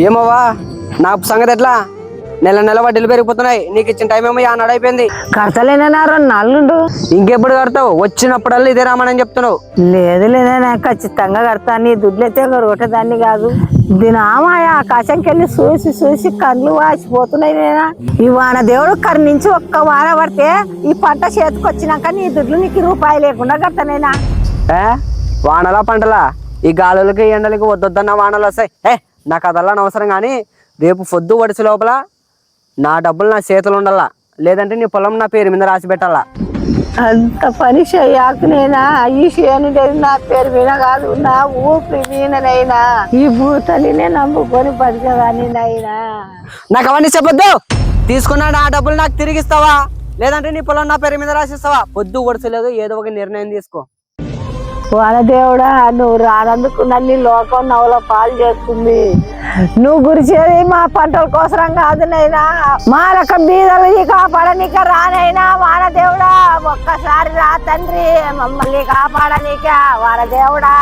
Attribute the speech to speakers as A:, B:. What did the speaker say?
A: ఏమోవా నా సంగతి ఎట్లా నెల నెల వడ్డీలు పెరిగిపోతున్నాయి. నీకు ఇచ్చిన టైం ఏమో ఆనాడు అయిపోయింది.
B: కడతలేనా 2 నాళ్ళు.
A: ఇంకెప్పుడు కడతావు? వచ్చినప్పుడల్లా ఇదే రామని చెప్తున్నావు.
B: లేదు లేదైనా ఖచ్చితంగా కడతా. నీ దుడ్లైతే కొట్టేదాన్ని కాదు. దినామాయా ఆకాశంకెళ్ళి చూసి చూసి కళ్ళు వాసిపోతున్నాయి. నేనా ఈ వాన దేవుడు కరుణించి ఒక్క వాన పడితే ఈ పంట చేతికి వచ్చినాక నీ దుడ్లు నీకు రూపాయి లేకుండా కడతానైనా.
A: వానలా పంటలా? ఈ గాలులకి ఎండలకి వద్దొద్దన్న వానలు వస్తాయి. నాకు అదల్లా అవసరం. కానీ రేపు పొద్దు వడిసి లోపల నా డబ్బులు నా చేతులు ఉండాలా, లేదంటే నీ పొలం నా పేరు మీద రాసి పెట్టాలా.
B: అంత పని చెయ్యాకు నేనా. ఈ చేను నా పేరు మీద కాదు, నా ఊపిరి మీదనైనా ఈ భూతలినే నమ్ముకొని బతికేదాన్ని నైనా.
A: నాకు అవన్నీ చెప్పొద్దు. తీసుకున్నా నా డబ్బులు నాకు తిరిగిస్తావా, లేదంటే నీ పొలం నా పేరు మీద రాసిస్తావా? పొద్దు వడిసలేదు, ఏదో ఒక నిర్ణయం తీసుకో.
B: వానదేవుడా, నువ్వు రానందుకు నన్ను లోకం నవ్వుల పాలు చేస్తుంది. నువ్వు గురిచేది మా పంటల కోసరం కాదు నైనా, మా రకం బీదలు కాపాడనీక రానైనా. వానదేవుడా ఒక్కసారి రా తండ్రి, మమ్మల్ని కాపాడనీక వానదేవుడా.